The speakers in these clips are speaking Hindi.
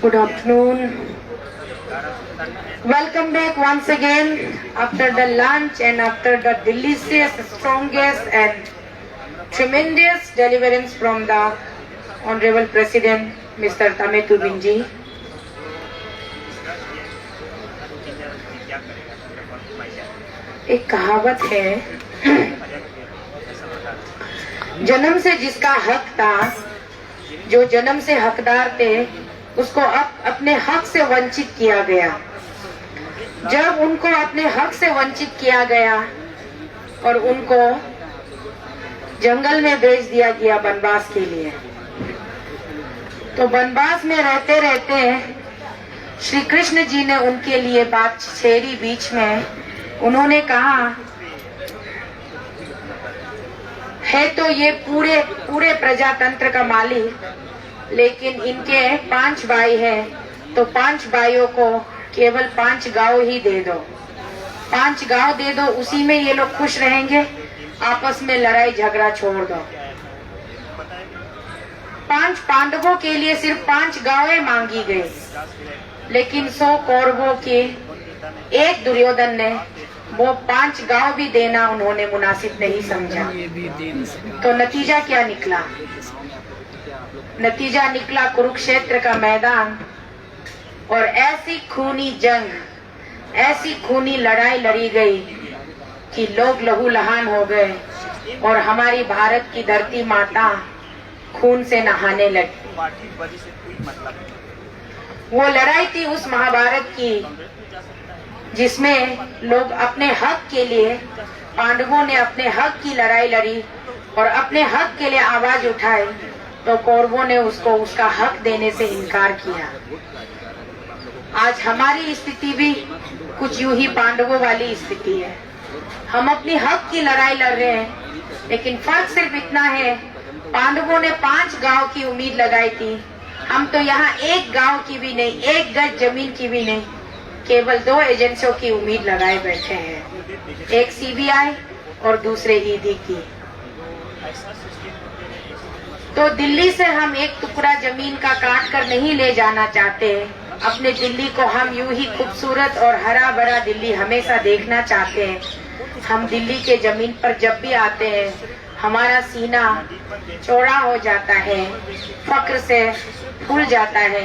Good afternoon. Welcome back once again after the lunch and after the delicious, strongest and tremendous deliverance from the Honorable President Mr. Tametu Binji. एक कहावत है, जन्म से जिसका हक था, जो जन्म से हकदार थे, उसको अब अपने हक से वंचित किया गया। जब उनको अपने हक से वंचित किया गया और उनको जंगल में भेज दिया गया वनवास के लिए, तो वनवास में रहते रहते श्री कृष्ण जी ने उनके लिए बात छेड़ी बीच में। उन्होंने कहा है तो ये पूरे प्रजातंत्र का मालिक, लेकिन इनके 5 भाई हैं, तो 5 भाइयों को केवल 5 गांव ही दे दो, 5 गांव दे दो, उसी में ये लोग खुश रहेंगे, आपस में लड़ाई झगड़ा छोड़ दो। 5 पांडवों के लिए सिर्फ 5 गांवें मांगी गई, लेकिन 100 कौरवों के एक दुर्योधन ने वो 5 गांव भी देना उन्होंने मुनासिब नहीं समझा। तो नतीजा क्या निकला? नतीजा निकला कुरुक्षेत्र का मैदान, और ऐसी खूनी जंग, ऐसी खूनी लड़ाई लड़ी गई कि लोग लहूलुहान हो गए और हमारी भारत की धरती माता खून से नहाने लगी। वो लड़ाई थी उस महाभारत की, जिसमें लोग अपने हक के लिए, पांडवों ने अपने हक की लड़ाई लड़ी और अपने हक के लिए आवाज उठाई, तो कौरवों ने उसको उसका हक देने से इनकार किया। आज हमारी स्थिति भी कुछ यूं ही पांडवों वाली स्थिति है। हम अपनी हक की लड़ाई लड़ रहे हैं, लेकिन फर्क सिर्फ इतना है, पांडवों ने 5 गांव की उम्मीद लगाई थी, हम तो यहाँ 1 गांव की भी नहीं, 1 गज जमीन की भी नहीं, केवल 2 एजेंसियों की उम्मीद लगाए बैठे हैं, एक सीबीआई और दूसरे ईडी की। तो दिल्ली से हम एक टुकड़ा जमीन का काट कर नहीं ले जाना चाहते। अपने दिल्ली को हम यूं ही खूबसूरत और हरा भरा दिल्ली हमेशा देखना चाहते हैं। हम दिल्ली के जमीन पर जब भी आते हैं, हमारा सीना चौड़ा हो जाता है, फक्र से फूल जाता है,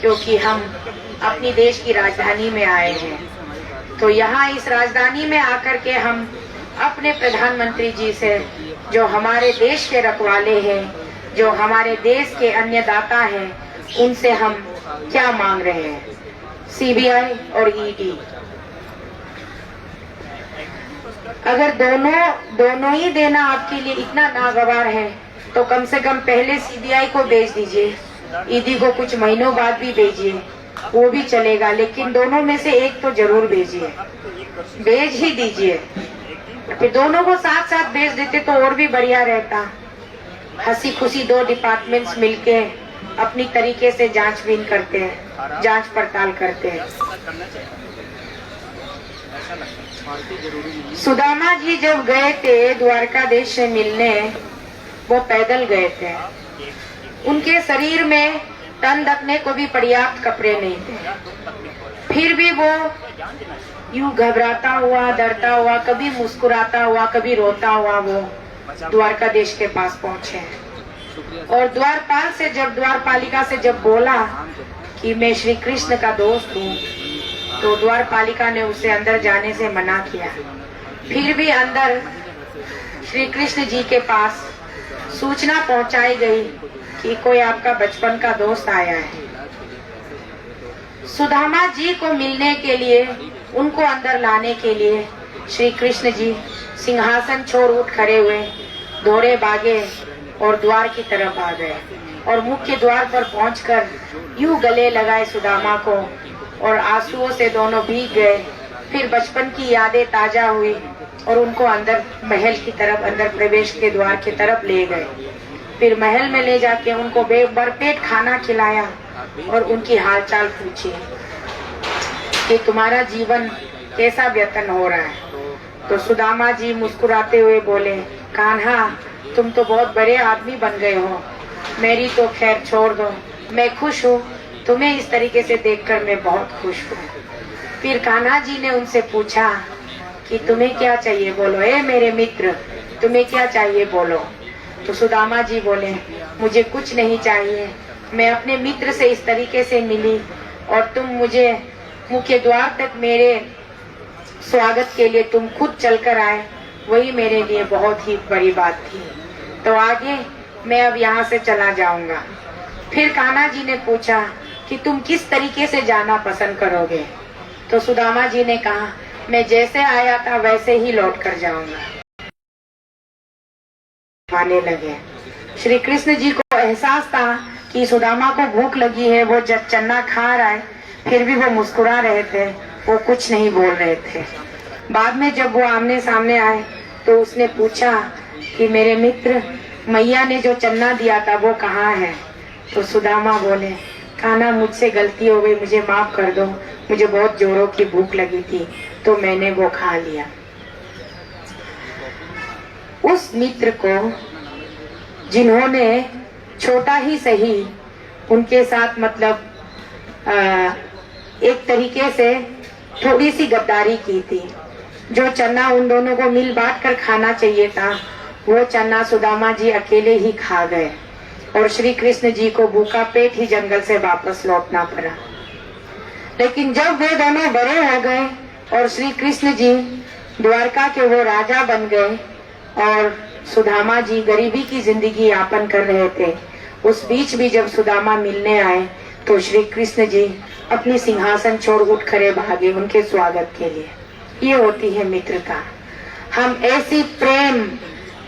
क्योंकि हम अपनी देश की राजधानी में आए हैं। तो यहाँ इस राजधानी में आकर के हम अपने प्रधानमंत्री जी से, जो हमारे देश के रखवाले हैं, जो हमारे देश के अन्नदाता हैं, उनसे हम क्या मांग रहे हैं? सीबीआई और ईडी, अगर दोनों ही देना आपके लिए इतना नागवार है, तो कम से कम पहले सीबीआई को भेज दीजिए, ईडी को कुछ महीनों बाद भी भेजिए, वो भी चलेगा, लेकिन दोनों में से एक तो जरूर भेजिए, भेज ही दीजिए। फिर दोनों को साथ साथ भेज देते तो और भी बढ़िया रहता। हंसी खुशी 2 डिपार्टमेंट्स मिलके अपनी तरीके से जांचबीन करते हैं, जांच पड़ताल करते हैं। सुदामा जी जब गए थे द्वारकाधीश से मिलने, वो पैदल गए थे, उनके शरीर में तन ढकने को भी पर्याप्त कपड़े नहीं थे, फिर भी वो यूं घबराता हुआ, डरता हुआ, कभी मुस्कुराता हुआ, कभी रोता हुआ वो द्वारकाधीश के पास पहुंचे। और द्वारपालिका से जब बोला कि मैं श्री कृष्ण का दोस्त हूँ, तो द्वारपालिका ने उसे अंदर जाने से मना किया। फिर भी अंदर श्री कृष्ण जी के पास सूचना पहुंचाई गई कि कोई आपका बचपन का दोस्त आया है। सुदामा जी को मिलने के लिए, उनको अंदर लाने के लिए श्री कृष्ण जी सिंहासन छोड़ उठ खड़े हुए, दौड़े भागे और द्वार की तरफ आ गए, और मुख्य द्वार पर पहुंचकर यूं गले लगाए सुदामा को, और आंसुओं से दोनों भीग गए। फिर बचपन की यादें ताजा हुई और उनको अंदर महल की तरफ, अंदर प्रवेश के द्वार की तरफ ले गए। फिर महल में ले जाके उनको भरपेट खाना खिलाया और उनकी हालचाल पूछी कि तुम्हारा जीवन कैसा व्यतीत हो रहा है। तो सुदामा जी मुस्कुराते हुए बोले, कान्हा तुम तो बहुत बड़े आदमी बन गए हो, मेरी तो खैर छोड़ दो, मैं खुश हूँ तुम्हें इस तरीके से देखकर मैं बहुत खुश हूँ। फिर कान्हा जी ने उनसे पूछा कि तुम्हें क्या चाहिए बोलो, ए मेरे मित्र तुम्हें क्या चाहिए बोलो। तो सुदामा जी बोले मुझे कुछ नहीं चाहिए, मैं अपने मित्र से इस तरीके से मिली और तुम मुझे मुख्य द्वार तक मेरे स्वागत के लिए तुम खुद चलकर आए, वही मेरे लिए बहुत ही बड़ी बात थी। तो आगे मैं अब यहाँ से चला जाऊंगा। फिर कान्हा जी ने पूछा कि तुम किस तरीके से जाना पसंद करोगे। तो सुदामा जी ने कहा मैं जैसे आया था वैसे ही लौट कर जाऊंगा। आने लगे। श्री कृष्ण जी को एहसास था कि सुदामा को भूख लगी है, वो जब चन्ना खा रहा है, फिर भी वो मुस्कुरा रहे थे, वो कुछ नहीं बोल रहे थे। बाद में जब वो आमने सामने आए तो उसने पूछा कि मेरे मित्र मैया ने जो चन्ना दिया था वो कहाँ है। तो सुदामा बोले कान्हा मुझसे गलती हो गई, मुझे माफ कर दो, मुझे बहुत जोरों की भूख लगी थी तो मैंने वो खा लिया। उस मित्र को जिन्होंने छोटा ही सही उनके साथ मतलब एक तरीके से थोड़ी सी गद्दारी की थी, जो चन्ना उन दोनों को मिल बांट कर खाना चाहिए था वो चन्ना सुदामा जी अकेले ही खा गए और श्री कृष्ण जी को भूखा पेट ही जंगल से वापस लौटना पड़ा। लेकिन जब वे दोनों बड़े हो गए और श्री कृष्ण जी द्वारका के वो राजा बन गए और सुदामा जी गरीबी की जिंदगी यापन कर रहे थे, उस बीच भी जब सुदामा मिलने आए तो श्री कृष्ण जी अपनी सिंहासन छोड़ उठ खड़े भागे उनके स्वागत के लिए। ये होती है मित्रता। हम ऐसी प्रेम,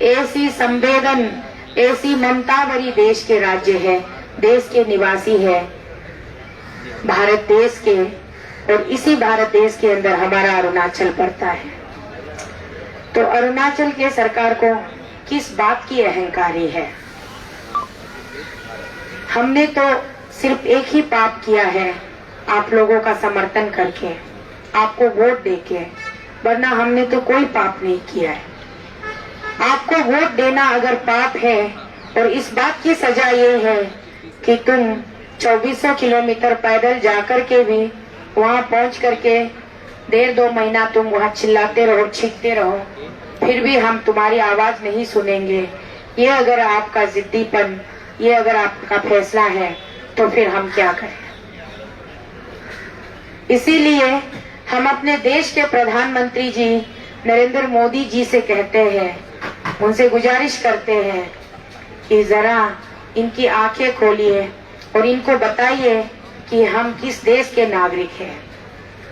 ऐसी संवेदन, ऐसी ममता भरी देश के राज्य है, देश के निवासी है, भारत देश के, और इसी भारत देश के अंदर हमारा अरुणाचल पड़ता है। तो अरुणाचल के सरकार को किस बात की अहंकारी है? हमने तो सिर्फ एक ही पाप किया है, आप लोगों का समर्थन करके, आपको वोट देके, वरना हमने तो कोई पाप नहीं किया है। आपको वोट देना अगर पाप है और इस बात की सजा ये है कि तुम 2400 किलोमीटर पैदल जाकर के भी वहाँ पहुँच करके 1.5-2 महीना तुम वहाँ चिल्लाते रहो, चीखते रहो, फिर भी हम तुम्हारी आवाज नहीं सुनेंगे, ये अगर आपका जिद्दीपन, ये अगर आपका फैसला है तो फिर हम क्या करें। इसीलिए हम अपने देश के प्रधानमंत्री जी नरेंद्र मोदी जी से कहते हैं, उनसे गुजारिश करते हैं कि जरा इनकी आंखें खोलिए और इनको बताइए कि हम किस देश के नागरिक हैं।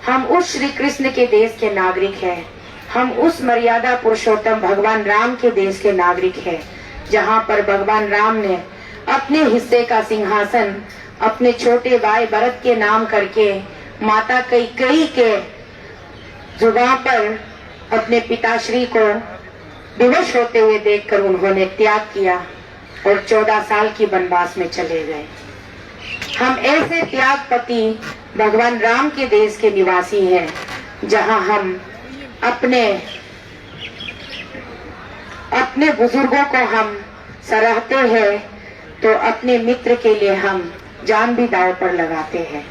हम उस श्री कृष्ण के देश के नागरिक हैं, हम उस मर्यादा पुरुषोत्तम भगवान राम के देश के नागरिक हैं, जहाँ पर भगवान राम ने अपने हिस्से का सिंहासन अपने छोटे भाई भरत के नाम करके माता कैकेयी के जुबान पर अपने पिताश्री को विवश होते हुए देखकर उन्होंने त्याग किया और 14 साल की वनवास में चले गए। हम ऐसे त्यागपति भगवान राम के देश के निवासी हैं, जहां हम अपने बुजुर्गों को हम सराहते हैं तो अपने मित्र के लिए हम जान भी दांव पर लगाते हैं।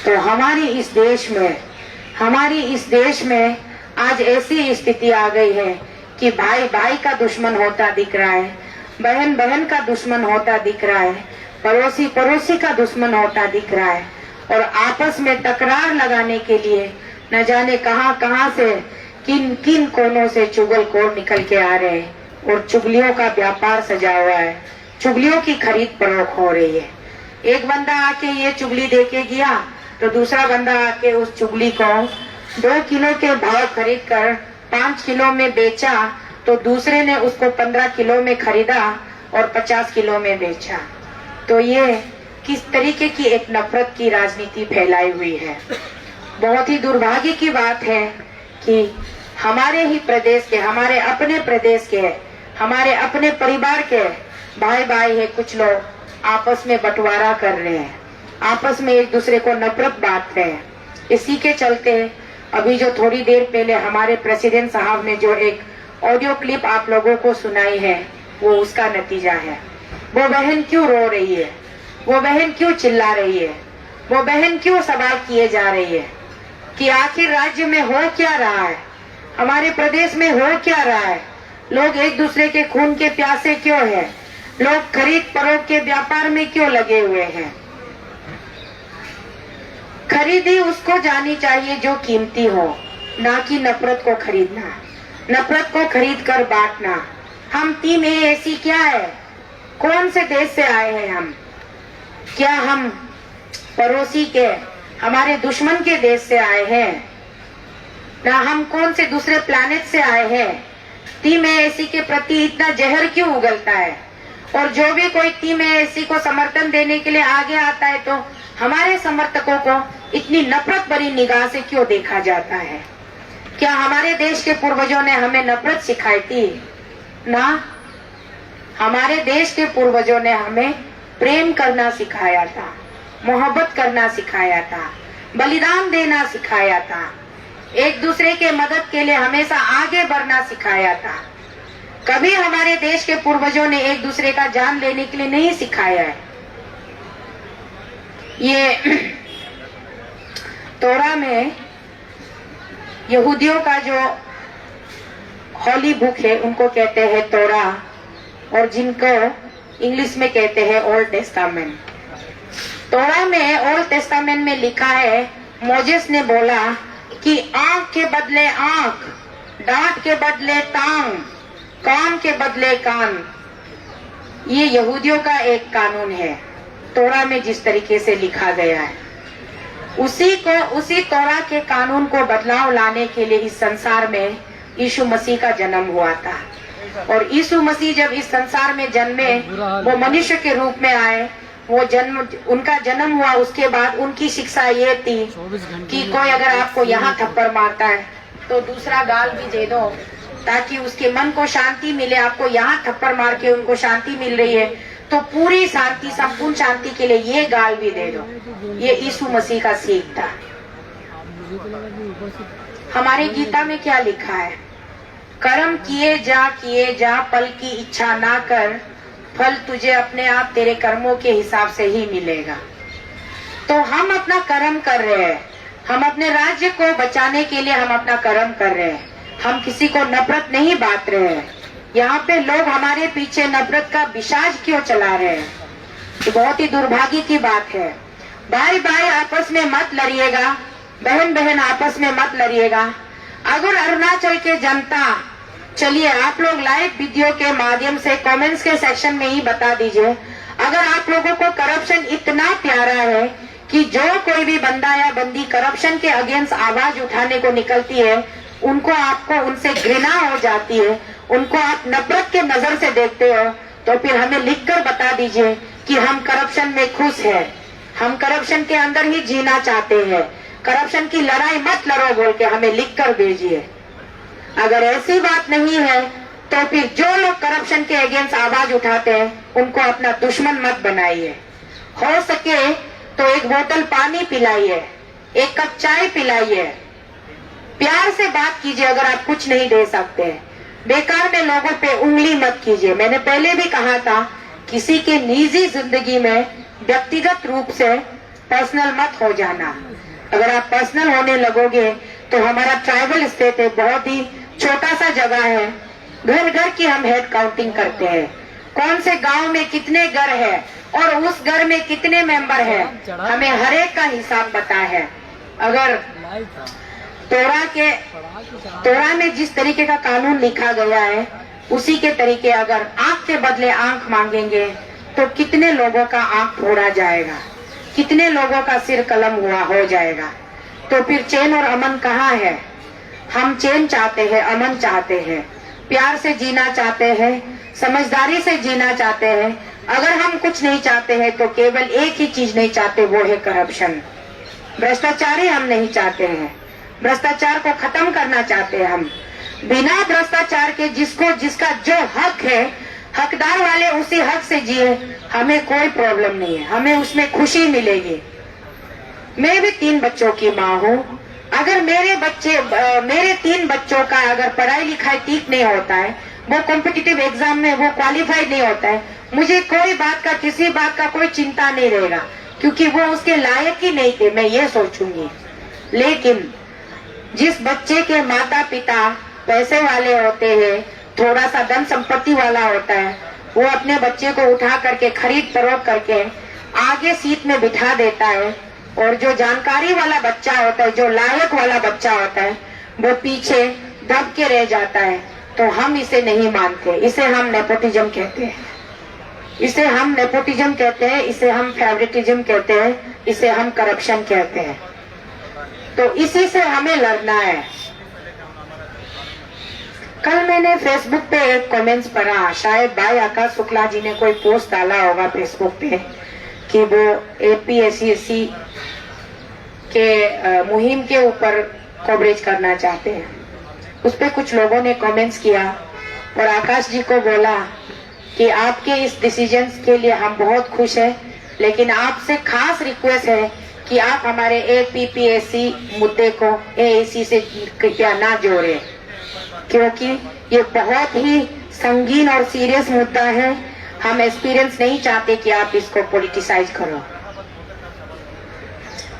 तो हमारी इस देश में आज ऐसी स्थिति आ गई है कि भाई भाई का दुश्मन होता दिख रहा है, बहन बहन का दुश्मन होता दिख रहा है, पड़ोसी पड़ोसी का दुश्मन होता दिख रहा है, और आपस में तकरार लगाने के लिए न जाने कहां से किन किन कोनों से चुगलखोर निकल के आ रहे हैं और चुगलियों का व्यापार सजा हुआ है, चुगलियों की खरीद फरोख्त हो रही है। एक बंदा आके ये चुगली देके गया तो दूसरा बंदा आके उस चुगली को 2 किलो के भाव खरीद कर 5 किलो में बेचा, तो दूसरे ने उसको 15 किलो में खरीदा और 50 किलो में बेचा। तो ये किस तरीके की एक नफरत की राजनीति फैलाई हुई है। बहुत ही दुर्भाग्य की बात है कि हमारे ही प्रदेश के, हमारे अपने प्रदेश के, हमारे अपने परिवार के भाई भाई है, कुछ लोग आपस में बंटवारा कर रहे हैं, आपस में एक दूसरे को नफरत बांट रहे हैं। इसी के चलते अभी जो थोड़ी देर पहले हमारे प्रेसिडेंट साहब ने जो एक ऑडियो क्लिप आप लोगों को सुनाई है, वो उसका नतीजा है। वो बहन क्यों रो रही है, वो बहन क्यों चिल्ला रही है? वो बहन क्यों सवाल किए जा रही है कि आखिर राज्य में हो क्या रहा है, हमारे प्रदेश में हो क्या रहा है, लोग एक दूसरे के खून के प्यासे क्यों हैं, लोग खरीद फरोख्त के व्यापार में क्यों लगे हुए हैं। खरीदी उसको जानी चाहिए जो कीमती हो, ना कि नफरत को खरीदना, नफरत को खरीद कर बांटना। हम टीम ए ऐसी क्या है, कौन से देश से आए हैं हम, क्या हम पड़ोसी के हमारे दुश्मन के देश से आए हैं, ना हम कौन से दूसरे प्लैनेट से आए हैं। टीम एसी के प्रति इतना जहर क्यों उगलता है, और जो भी कोई टीम एसी को समर्थन देने के लिए आगे आता है तो हमारे समर्थकों को इतनी नफरत भरी निगाह से क्यों देखा जाता है। क्या हमारे देश के पूर्वजों ने हमें नफरत सिखाई थी? ना, हमारे देश के पूर्वजों ने हमें प्रेम करना सिखाया था, मोहब्बत करना सिखाया था, बलिदान देना सिखाया था, एक दूसरे के मदद के लिए हमेशा आगे बढ़ना सिखाया था। कभी हमारे देश के पूर्वजों ने एक दूसरे का जान लेने के लिए नहीं सिखाया है। ये तोरा में यहूदियों का जो होली बुक है उनको कहते हैं तोरा, और जिनको इंग्लिश में कहते हैं ओल्ड टेस्टामेंट। तोरा में ओल्ड टेस्टामेंट में लिखा है, मोजेस ने बोला कि आंख के बदले आंख, डांट के बदले टांग, कान के बदले कान। ये यहूदियों का एक कानून है, तोरा में जिस तरीके से लिखा गया है। उसी तोरा के कानून को बदलाव लाने के लिए इस संसार में यीशु मसीह का जन्म हुआ था। और यीशु मसीह जब इस संसार में जन्मे, वो मनुष्य के रूप में आए, उनका जन्म हुआ, उसके बाद उनकी शिक्षा ये थी कि कोई अगर आपको यहाँ थप्पड़ मारता है तो दूसरा गाल भी दे दो, ताकि उसके मन को शांति मिले। आपको यहाँ थप्पड़ मार के उनको शांति मिल रही है तो पूरी शांति, संपूर्ण शांति के लिए ये गाल भी दे दो। ये यीशु मसीह का सीख था। हमारे गीता में क्या लिखा है? कर्म किए जा, फल की इच्छा ना कर, फल तुझे अपने आप तेरे कर्मों के हिसाब से ही मिलेगा। तो हम अपना कर्म कर रहे हैं, हम अपने राज्य को बचाने के लिए हम अपना कर्म कर रहे हैं, हम किसी को नफरत नहीं बांट रहे हैं। यहाँ पे लोग हमारे पीछे नफरत का विषाज क्यों चला रहे हैं? तो बहुत ही दुर्भाग्य की बात है। भाई भाई आपस में मत लड़िएगा, बहन बहन आपस में मत लड़िएगा। अगर अरुणाचल के जनता, चलिए आप लोग लाइव वीडियो के माध्यम से कमेंट्स के सेक्शन में ही बता दीजिए, अगर आप लोगों को करप्शन इतना प्यारा है कि जो कोई भी बंदा या बंदी करप्शन के अगेंस्ट आवाज उठाने को निकलती है, उनको आपको उनसे घृणा हो जाती है, उनको आप नफरत के नजर से देखते हो, तो फिर हमें लिखकर बता दीजिए कि हम करप्शन में खुश हैं, हम करप्शन के अंदर ही जीना चाहते हैं, करप्शन की लड़ाई मत लड़ो बोल के हमें लिखकर भेजिए। अगर ऐसी बात नहीं है तो फिर जो लोग करप्शन के अगेंस्ट आवाज उठाते हैं उनको अपना दुश्मन मत बनाइए। हो सके तो एक बोतल पानी पिलाइए, एक कप चाय पिलाइए, प्यार से बात कीजिए। अगर आप कुछ नहीं दे सकते, बेकार में लोगों पे उंगली मत कीजिए। मैंने पहले भी कहा था, किसी के निजी जिंदगी में व्यक्तिगत रूप से पर्सनल मत हो जाना। अगर आप पर्सनल होने लगोगे तो हमारा ट्राइबल स्टेट है, बहुत ही छोटा सा जगह है, घर घर की हम हेड काउंटिंग करते हैं, कौन से गांव में कितने घर है और उस घर में कितने मेंबर है, हमें हर एक का हिसाब पता है। अगर तोरा में जिस तरीके का कानून लिखा गया है उसी के तरीके अगर आंख के बदले आंख मांगेंगे तो कितने लोगों का आंख फोड़ा जाएगा, कितने लोगों का सिर कलम हुआ हो जाएगा। तो फिर चैन और अमन कहाँ है? हम चैन चाहते हैं, अमन चाहते हैं, प्यार से जीना चाहते हैं, समझदारी से जीना चाहते हैं। अगर हम कुछ नहीं चाहते हैं तो केवल एक ही चीज नहीं चाहते, वो है करप्शन। भ्रष्टाचारी हम नहीं चाहते हैं, भ्रष्टाचार को खत्म करना चाहते हैं हम। बिना भ्रष्टाचार के जिसका जो हक है, हकदार वाले उसी हक से जिए, हमें कोई प्रॉब्लम नहीं है, हमें उसमें खुशी मिलेगी। मैं भी 3 बच्चों की माँ हूँ। अगर मेरे 3 बच्चों का अगर पढ़ाई लिखाई ठीक नहीं होता है, वो कॉम्पिटिटिव एग्जाम में वो क्वालिफाइड नहीं होता है, मुझे कोई बात का, किसी बात का कोई चिंता नहीं रहेगा, क्योंकि वो उसके लायक ही नहीं थे, मैं ये सोचूंगी। लेकिन जिस बच्चे के माता पिता पैसे वाले होते हैं, थोड़ा सा धन संपत्ति वाला होता है, वो अपने बच्चे को उठा करके खरीद फरोख्त करके आगे सीट में बिठा देता है, और जो जानकारी वाला बच्चा होता है, जो लायक वाला बच्चा होता है, वो पीछे दब के रह जाता है। तो हम इसे नहीं मानते, इसे हम नेपोटिज्म कहते हैं, इसे हम नेपोटिज्म कहते हैं, इसे हम फेवरेटिज्म कहते हैं, इसे हम करप्शन कहते हैं। तो इसी से हमें लड़ना है। कल मैंने फेसबुक पे एक कमेंट्स पढ़ा, शायद भाई आकाश शुक्ला जी ने कोई पोस्ट डाला होगा फेसबुक पे कि वो APSC के मुहिम के ऊपर कवरेज करना चाहते हैं। उस पे कुछ लोगों ने कमेंट्स किया और आकाश जी को बोला कि आपके इस डिसीजन के लिए हम बहुत खुश हैं, लेकिन आपसे खास रिक्वेस्ट है कि आप हमारे APPSC मुद्दे को AAC से कृपया ना जोड़ें, क्योंकि ये बहुत ही संगीन और सीरियस मुद्दा है। हम एक्सपीरियंस नहीं चाहते कि आप इसको पॉलिटिसाइज करो।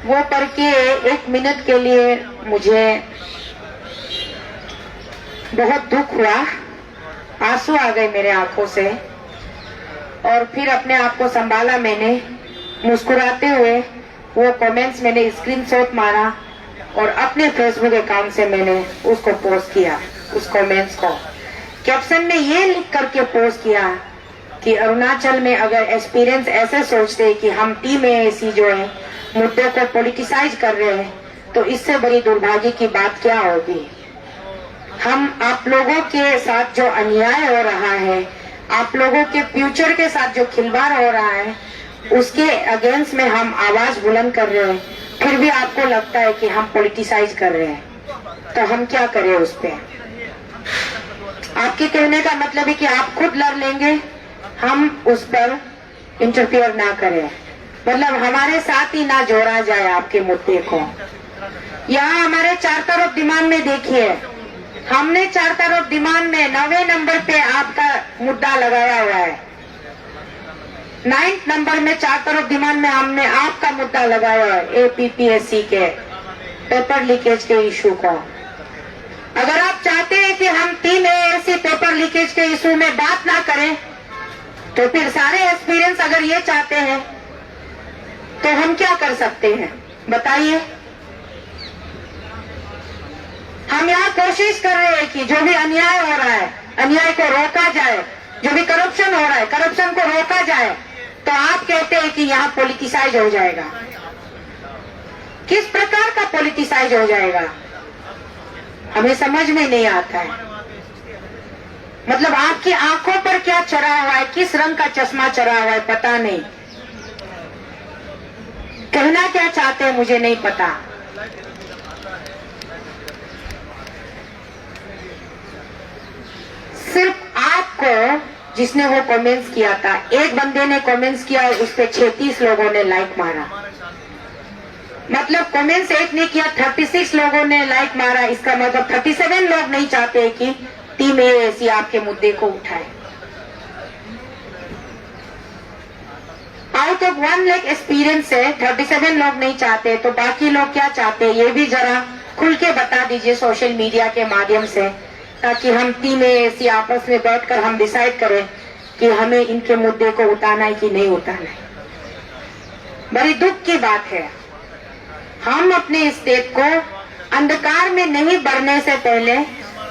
वो पढ़ के 1 मिनट के लिए मुझे बहुत दुख हुआ, आंसू आ गए मेरे आंखों से, और फिर अपने आप को संभाला मैंने। मुस्कुराते हुए वो कमेंट्स मैंने स्क्रीनशॉट मारा और अपने फेसबुक अकाउंट से मैंने उसको पोस्ट किया, उस कमेंट्स को। कैप्शन में ये लिख करके पोस्ट किया कि अरुणाचल में अगर एक्सपीरियंस ऐसे सोचते कि हम टीम AAC जो है मुद्दों को पॉलिटिसाइज कर रहे हैं, तो इससे बड़ी दुर्भाग्य की बात क्या होगी। हम आप लोगों के साथ जो अन्याय हो रहा है, आप लोगों के फ्यूचर के साथ जो खिलवाड़ हो रहा है, उसके अगेंस्ट में हम आवाज बुलंद कर रहे हैं, फिर भी आपको लगता है कि हम पॉलिटिसाइज कर रहे हैं। तो हम क्या करें उस पे। आपके कहने का मतलब है कि आप खुद लड़ लेंगे, हम उस पर इंटरफियर ना करें, मतलब हमारे साथ ही ना जोड़ा जाए आपके मुद्दे को। यहाँ हमारे 4 तरफ डिमांड में देखिए, हमने 4 तरफ डिमांड में 9वें नंबर पे आपका मुद्दा लगाया हुआ है। 9th नंबर में 4 तरफ डिमांड में हमने आपका मुद्दा लगाया है, APPSC के पेपर लीकेज के इशू को। अगर आप चाहते हैं कि हम टीम AAC पेपर लीकेज के इशू में बात ना करें, तो फिर सारे एक्सपीरियंस अगर ये चाहते हैं तो हम क्या कर सकते हैं बताइए। हम यहाँ कोशिश कर रहे हैं कि जो भी अन्याय हो रहा है, अन्याय को रोका जाए, जो भी करप्शन हो रहा है, करप्शन को रोका जाए। तो आप कहते हैं कि यहाँ पॉलिटिसाइज हो जाएगा। किस प्रकार का पॉलिटिसाइज हो जाएगा हमें समझ में नहीं आता है। मतलब आपकी आंखों पर क्या चढ़ा हुआ है, किस रंग का चश्मा चढ़ा हुआ है पता नहीं, कहना क्या चाहते हैं मुझे नहीं पता। सिर्फ आपको जिसने वो कमेंट्स किया था, एक बंदे ने कमेंट्स किया, उस पे 36 लोगों ने लाइक मारा। मतलब कमेंट्स एक ने किया, 36 लोगों ने लाइक मारा। इसका मतलब 37 लोग नहीं चाहते कि टीम AAC आपके मुद्दे को उठाए। आउट ऑफ 1 लाख एक्सपीरियंस से 37 लोग नहीं चाहते, तो बाकी लोग क्या चाहते हैं ये भी जरा खुल के बता दीजिए सोशल मीडिया के माध्यम से, ताकि हम टीम AAC आपस में बैठकर हम डिसाइड करें कि हमें इनके मुद्दे को उठाना है कि नहीं उठाना है। बड़ी दुख की बात है, हम अपने स्टेट को अंधकार में नहीं बढ़ने से पहले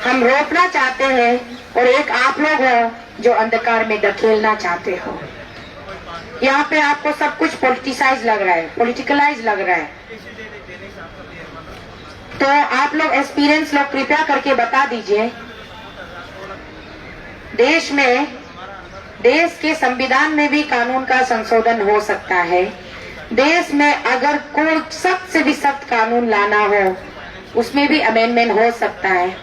हम रोकना चाहते हैं, और एक आप लोग हो जो अंधकार में धकेलना चाहते हो। यहाँ पे आपको सब कुछ पॉलिटिसाइज लग रहा है, पॉलिटिकलाइज लग रहा है। तो आप लोग एक्सपीरियंस लोग कृपया करके बता दीजिए, देश के संविधान में भी कानून का संशोधन हो सकता है। देश में अगर कोई सख्त से भी सख्त कानून लाना हो, उसमें भी अमेंडमेंट हो सकता है।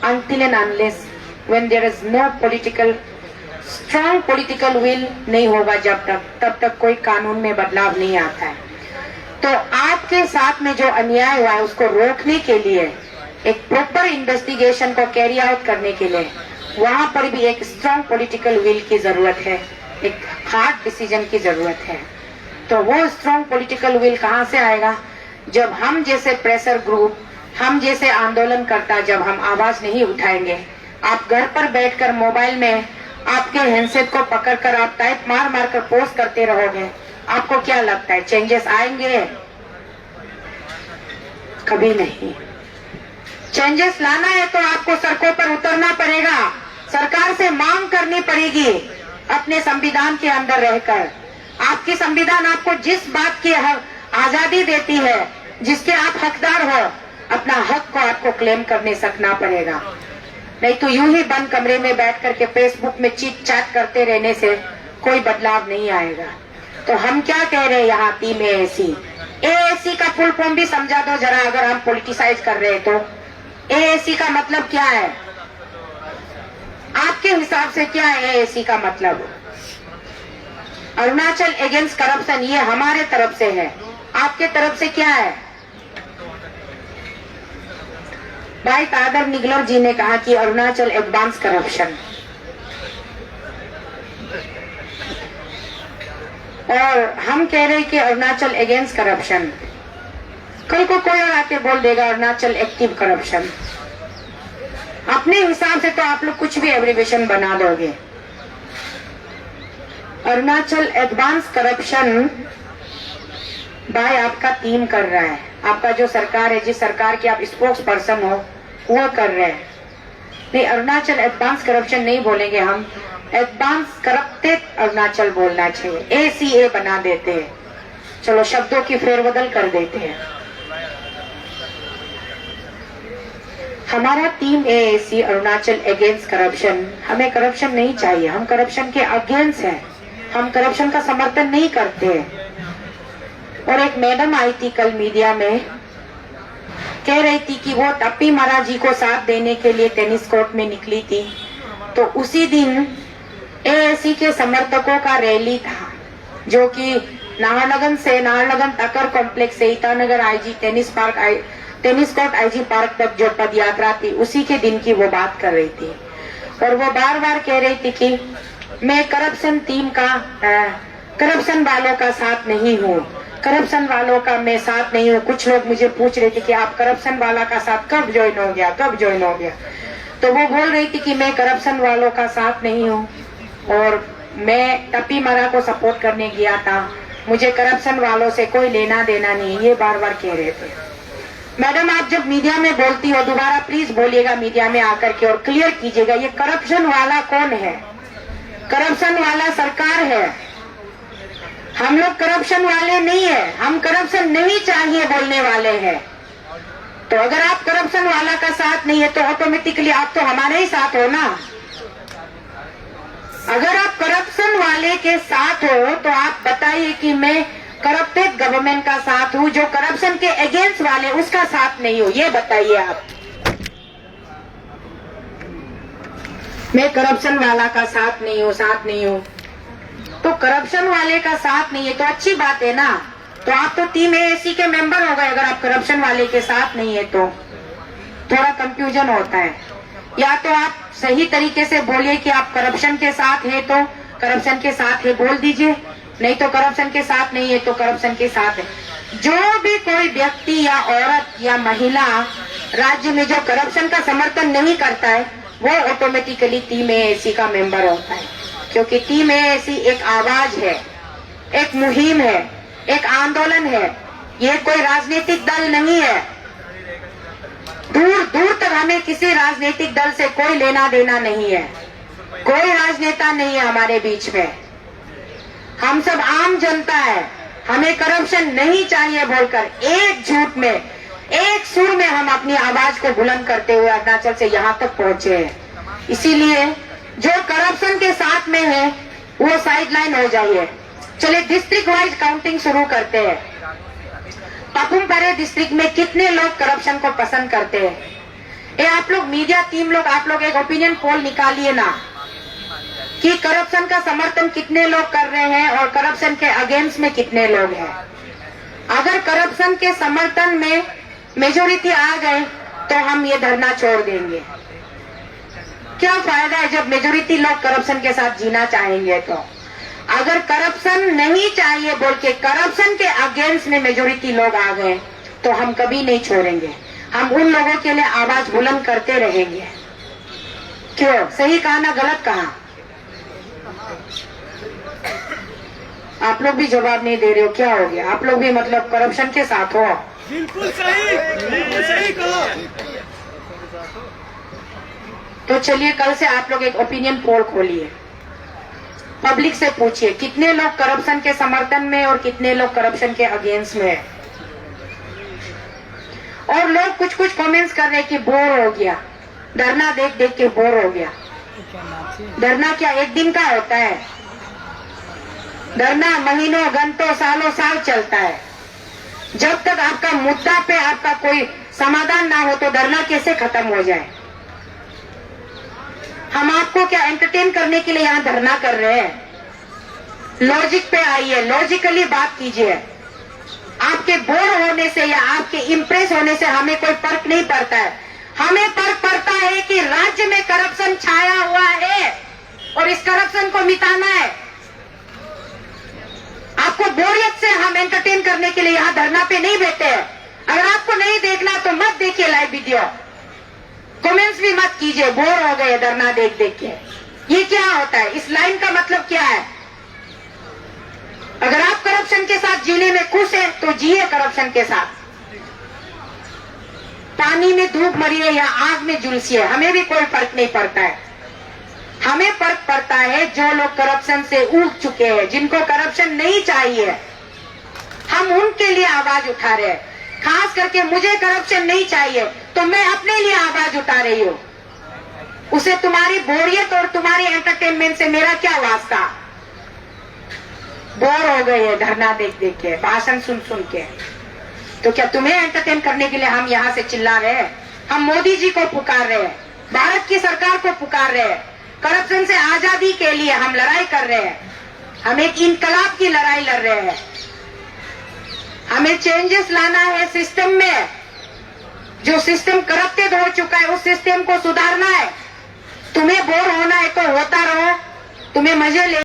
Until and unless when there is no strong political will नहीं होगा तब तक कोई कानून में बदलाव नहीं आता है। तो आपके साथ में जो अन्याय हुआ है उसको रोकने के लिए, एक प्रॉपर इन्वेस्टिगेशन को कैरी आउट करने के लिए, वहां पर भी एक स्ट्रॉन्ग पॉलिटिकल विल की जरूरत है, एक हार्ड डिसीजन की जरूरत है। तो वो स्ट्रॉन्ग पॉलिटिकल विल कहाँ से आएगा? जब हम जैसे प्रेशर ग्रुप, हम जैसे आंदोलनकर्ता जब हम आवाज नहीं उठाएंगे। आप घर पर बैठकर मोबाइल में आपके हैंडसेट को पकड़कर आप टाइप मार मार कर पोस्ट करते रहोगे, आपको क्या लगता है चेंजेस आएंगे? कभी नहीं। चेंजेस लाना है तो आपको सड़कों पर उतरना पड़ेगा, सरकार से मांग करनी पड़ेगी अपने संविधान के अंदर रहकर। आपकी संविधान आपको जिस बात की आजादी देती है, जिसके आप हकदार हो, अपना हक को आपको क्लेम करने सकना पड़ेगा। नहीं तो यूं ही बंद कमरे में बैठ करके फेसबुक में चीट चैट करते रहने से कोई बदलाव नहीं आएगा। तो हम क्या कह रहे हैं यहाँ टीम एएसी? एएसी का फुल फॉर्म भी समझा दो जरा, अगर हम पॉलिटिसाइज कर रहे हैं तो। एएसी का मतलब क्या है आपके हिसाब से? क्या है एएसी का मतलब? अरुणाचल अगेंस्ट करप्शन, ये हमारे तरफ से है। आपके तरफ से क्या है? भाई तादर निगलर जी ने कहा कि अरुणाचल एडवांस करप्शन, और हम कह रहे हैं कि अरुणाचल अगेंस्ट करप्शन। कल को कोई और आके बोल देगा अरुणाचल एक्टिव करप्शन। अपने हिसाब से तो आप लोग कुछ भी एब्रिविएशन बना दोगे। अरुणाचल एडवांस करप्शन भाई आपका टीम कर रहा है, आपका जो सरकार है, जिस सरकार के आप स्पोक्स पर्सन हो, वो कर रहे हैं। नहीं, अरुणाचल एडवांस करप्शन नहीं बोलेंगे हम, एडवांस करप्टेड अरुणाचल बोलना चाहिए। एसीए बना देते हैं, चलो शब्दों की फेरबदल कर देते हैं। हमारा team AAC Arunachal against corruption. हमें करप्शन नहीं चाहिए, हम करप्शन के अगेंस्ट हैं, हम करप्शन का समर्थन नहीं करते। और एक मैडम आई थी कल मीडिया में, कह रही थी कि वो टप्पी महाराज जी को साथ देने के लिए टेनिस कोर्ट में निकली थी। तो उसी दिन एएसी के समर्थकों का रैली था, जो कि नाहरलगुन तकर कॉम्प्लेक्स से Itanagar IG tennis court IG park तक जो पद यात्रा थी, उसी के दिन की वो बात कर रही थी। और वो बार बार कह रही थी कि मैं करप्शन टीम का, करप्शन वालों का साथ नहीं हूँ, करप्शन वालों का मैं साथ नहीं हूँ। कुछ लोग मुझे पूछ रहे थे कि आप करप्शन वाला का साथ कब ज्वाइन हो गया, कब ज्वाइन हो गया? तो वो बोल रही थी कि मैं करप्शन वालों का साथ नहीं हूँ और मैं टप्पी मारा को सपोर्ट करने गया था, मुझे करप्शन वालों से कोई लेना देना नहीं, ये बार बार कह रहे थे। मैडम, आप जब मीडिया में बोलती हो दोबारा प्लीज बोलिएगा मीडिया में आकर के और क्लियर कीजिएगा ये करप्शन वाला कौन है? करप्शन वाला सरकार है, हम लोग करप्शन वाले नहीं है, हम करप्शन नहीं चाहिए बोलने वाले हैं। तो अगर आप करप्शन वाला का साथ नहीं है तो ऑटोमेटिकली आप तो हमारे ही साथ हो ना। अगर आप करप्शन वाले के साथ हो तो आप बताइए कि मैं करप्टेड गवर्नमेंट का साथ हूं, जो करप्शन के अगेंस्ट वाले उसका साथ नहीं हो, ये बताइए आप। मैं करप्शन वाला का साथ नहीं हूं, तो करप्शन वाले का साथ नहीं है तो अच्छी बात है ना। तो आप तो टीम एएसी के मेंबर हो गए, अगर आप करप्शन वाले के साथ नहीं है तो थोड़ा कंफ्यूजन होता है। या तो आप सही तरीके से बोलिए कि आप करप्शन के साथ है तो करप्शन के साथ है बोल दीजिए, नहीं तो करप्शन के साथ नहीं है तो करप्शन के साथ है। जो भी कोई व्यक्ति या औरत या महिला राज्य में जो करप्शन का समर्थन नहीं करता है वो ऑटोमेटिकली टीम एएसी का मेंबर होता है, क्योंकि टीम एएसी एक आवाज है, एक मुहिम है, एक आंदोलन है, ये कोई राजनीतिक दल नहीं है। दूर दूर तक हमें किसी राजनीतिक दल से कोई लेना देना नहीं है, कोई राजनेता नहीं है हमारे बीच में, हम सब आम जनता है। हमें करप्शन नहीं चाहिए बोलकर एक झूठ में, एक सुर में हम अपनी आवाज को बुलंद करते हुए अरुणाचल से यहाँ तक पहुंचे हैं। इसीलिए जो करप्शन के साथ में है वो साइडलाइन हो जाइए। चलिए डिस्ट्रिक्ट वाइज काउंटिंग शुरू करते हैं। पापुम-पारे डिस्ट्रिक्ट में कितने लोग करप्शन को पसंद करते हैं? ये आप लोग मीडिया टीम लोग, आप लोग एक ओपिनियन पोल निकालिए ना कि करप्शन का समर्थन कितने लोग कर रहे हैं और करप्शन के अगेंस्ट में कितने लोग हैं। अगर करप्शन के समर्थन में मेजोरिटी आ गए तो हम ये धरना छोड़ देंगे। क्या फायदा है जब मेजोरिटी लोग करप्शन के साथ जीना चाहेंगे? तो अगर करप्शन नहीं चाहिए बोल के करप्शन के अगेंस्ट में मेजोरिटी लोग आ गए तो हम कभी नहीं छोड़ेंगे। हम उन लोगों के लिए आवाज बुलंद करते रहेंगे। क्यों? सही कहा ना गलत कहा? आप लोग भी जवाब नहीं दे रहे हो, क्या हो गया? आप लोग भी मतलब करप्शन के साथ हो? बिल्कुल सही कहा। तो चलिए कल से आप लोग एक ओपिनियन पोल खोलिए, पब्लिक से पूछिए कितने लोग करप्शन के समर्थन में और कितने लोग करप्शन के अगेंस्ट में है। और लोग कुछ कुछ कमेंट्स कर रहे हैं कि बोर हो गया, धरना देख देख के बोर हो गया। धरना क्या एक दिन का होता है? धरना महीनों घंटों सालों साल चलता है। जब तक आपका मुद्दा पे आपका कोई समाधान ना हो तो धरना कैसे खत्म हो जाए? हम आपको क्या एंटरटेन करने के लिए यहाँ धरना कर रहे हैं? लॉजिक पे आइए, लॉजिकली बात कीजिए। आपके बोर होने से या आपके इंप्रेस होने से हमें कोई फर्क नहीं पड़ता है। हमें फर्क पड़ता है कि राज्य में करप्शन छाया हुआ है और इस करप्शन को मिटाना है। आपको बोरियत से हम एंटरटेन करने के लिए यहाँ धरना पे नहीं बैठे हैं। अगर आपको नहीं देखना तो मत देखिए लाइव वीडियो, कमेंट्स भी मत कीजिए बोर हो गए धरना देख देख के। ये क्या होता है? इस लाइन का मतलब क्या है? अगर आप करप्शन के साथ जीने में खुश हैं तो जिए करप्शन के साथ। पानी में धूप मरिए या आग में झुलसिए, हमें भी कोई फर्क नहीं पड़ता है। हमें फर्क पड़ता है जो लोग करप्शन से ऊब चुके हैं, जिनको करप्शन नहीं चाहिए, हम उनके लिए आवाज उठा रहे हैं। खास करके मुझे करप्शन नहीं चाहिए तो मैं अपने लिए आवाज उठा रही हूँ। उसे तुम्हारी बोरियत और तुम्हारी एंटरटेनमेंट से मेरा क्या वास्ता? बोर हो गए हैं धरना देख देख के, भाषण सुन सुन के। तो क्या तुम्हें एंटरटेन करने के लिए हम यहाँ से चिल्ला रहे हैं? हम मोदी जी को पुकार रहे हैं, भारत की सरकार को पुकार रहे हैं। करप्शन से आजादी के लिए हम लड़ाई कर रहे हैं। हम एक इनकलाब की लड़ाई लड़ रहे हैं। हमें चेंजेस लाना है सिस्टम में। जो सिस्टम करप्टेड हो चुका है उस सिस्टम को सुधारना है। तुम्हें बोर होना है तो होता रहो, तुम्हें मजे ले